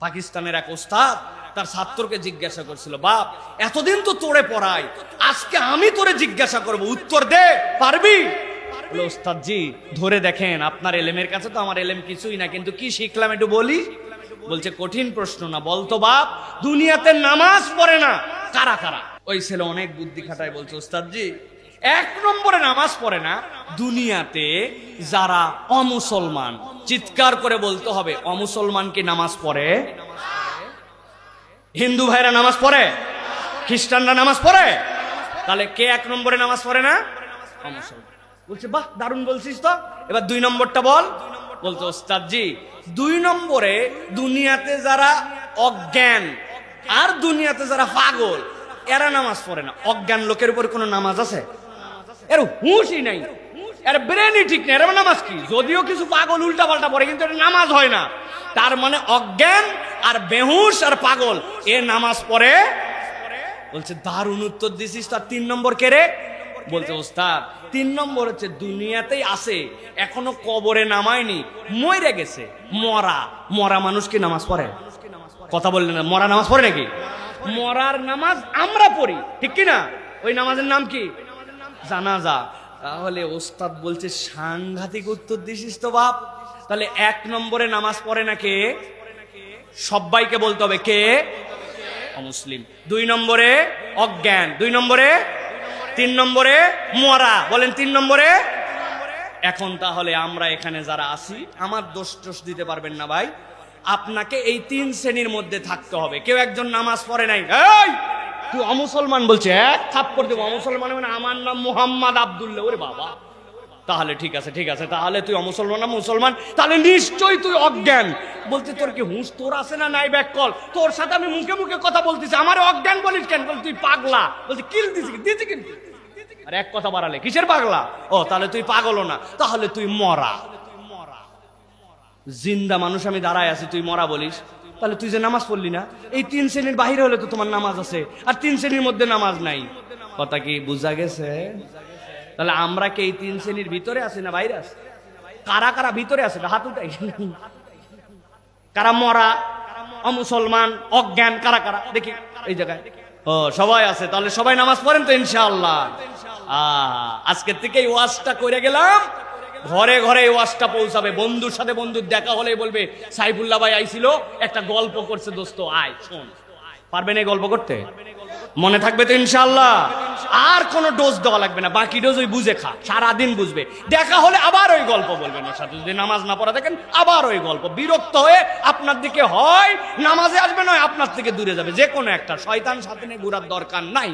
পাকিস্তানের এক ওস্তাদ তার ছাত্রকে জিজ্ঞাসা করছিল, বাপ এতদিন তো তোরে পড়াই, আজকে আমি তোরে জিজ্ঞাসা করব, উত্তর দে, পারবি? বলে, ওস্তাদ জি ধরে দেখেন, আপনার এলেমের কাছে তো আমার এলেম কিছুই না, কিন্তু কি শিখলাম একটু বলি। বলছে, কঠিন প্রশ্ন না, বলতো বাপ, দুনিয়াতে নামাজ পড়ে না কারা কারা? ওই ছেলে অনেক বুদ্ধি খাটায় বলছে, ওস্তাদ জি এক নম্বরে নামাজ পড়ে না দুনিয়াতে যারা অমুসলমান। চিৎকার করে বলতে হবে, অমুসলমান কি নামাজ পড়ে? হিন্দু ভাইরা নামাজ পড়ে, খ্রিস্টানরা নামাজ পড়ে, তাহলে কে এক নম্বরে নামাজ পড়ে না? অমুসলমান। বলছে, বাহ দারুণ বলছিস তো, এবার দুই নম্বরটা বল। বলতো, ওস্তাদ জি দুই নম্বরে দুনিয়াতে যারা অজ্ঞান আর দুনিয়াতে যারা পাগল এরা নামাজ পড়ে না। অজ্ঞান লোকের উপর কোনো নামাজ আছে? এর হুঁশই নাই, এর ব্রেনই ঠিক নেই, এর নামাজ কি? যদিও কিছু পাগল উল্টা পাল্টা পড়ে, কিন্তু এটা নামাজ হয় না। তার মানে অজ্ঞান আর বেহুশ আর পাগল এ নামাজ পড়ে। বলছে, দারুণ উত্তর দিছিস। তার তিন নম্বর কে রে? বলছে, ওস্তাদ তিন নম্বর হচ্ছে দুনিয়াতেই আছে, এখনো কবরে নামায়নি, মরে গেছে। মরা মরা মানুষ কি নামাজ পড়ে? কথা বললেন না, মরা নামাজ পড়ে নাকি? মরার নামাজ আমরা পড়ি, ঠিক কি না? ওই নামাজের নাম কি? জানাজা। তাহলে ওস্তাদ বলছে, সাংঘাতিক উত্তর দিছিস তো বাপ। তাহলে এক নম্বরে নামাজ পড়ে না কে? সবাইকে বলতে হবে কে? অমুসলিম। দুই নম্বরে অজ্ঞান, দুই নম্বরে, তিন নম্বরে মরা। বলেন তিন নম্বরে। এখন তাহলে আমরা এখানে যারা আছি, আমার দোষ টোষ দিতে পারবেন না ভাই, আপনাকে এই তিন শ্রেণীর মধ্যে থাকতে হবে। কেউ একজন নামাজ পড়ে নাই, এই তুই অমুসলমান, বলছে এক থাপ্পড় দেবো। অমুসলমান মানে আমার নাম মুহাম্মদ আব্দুল্লাহ। ওরে বাবা, তাহলে ঠিক আছে, ঠিক আছে, তাহলে তুই অমুসলমান না মুসলমান, তাহলে নিশ্চয়ই তুই অজ্ঞান। বলতে, তোর কি হুঁশ তোর আছে না নাই? ব্যাক কল, তোর সাথে আমি মুখে মুখে কথা বলতেছি, আমার অজ্ঞান বলিস কেন? বল তুই পাগলা। বলছে, কিল দিছি দিছি কিন্তু। আর এক কথা বাড়ালে, কিসের পাগলা? ও তাহলে তুই পাগলও না, তাহলে তুই মরা। জিন্দা মানুষ আমি দাঁড়ায় আছি, তুই মরা বলিস, তাহলে তুই যে নামাজ পড়লি না। এই তিন শ্রেণীর বাহিরে হলে তো তোমার নামাজ আছে, আর তিন শ্রেণীর মধ্যে নামাজ নাই। কথা কি বুঝা গেছে? তাহলে আমরা কি এই তিন শ্রেণীর ভিতরে আছি না বাইরে আছি? কারা কারা ভিতরে আছে হাত উঠাই। কারা মরা, অমুসলমান, অজ্ঞান, কারা কারা দেখি এই জায়গায়? ও সবাই আছে, তাহলে সবাই নামাজ পড়েন তো ইনশাআল্লাহ। আজকের থেকে এই ওয়াজটা করে গেলাম, ঘরে ঘরে এই ওয়াজটা পৌঁছাবে। বন্ধুর সাথে বন্ধুর দেখা হলে বলবে, সাইফুল্লাহ ভাই আইছিল, একটা গল্প করছে, দোস্ত আয় শোন। পারবেন এই গল্প করতে? মনে থাকবে তো ইনশাআল্লাহ? আর কোনো ডোজ দেওয়া লাগবে না, বাকি ডোজ ওই বুঝে খা, সারাদিন বুঝবে। দেখা হলে আবার ওই গল্প বলবেন, ওর সাথে যদি নামাজ না পড়া দেখেন আবার ওই গল্প। বিরক্ত হয়ে আপনার দিকে হয় নামাজে আসবে, নয় আপনার থেকে দূরে যাবে। যে কোনো একটা, শয়তান সাথে নিয়ে ঘোরার দরকার নাই।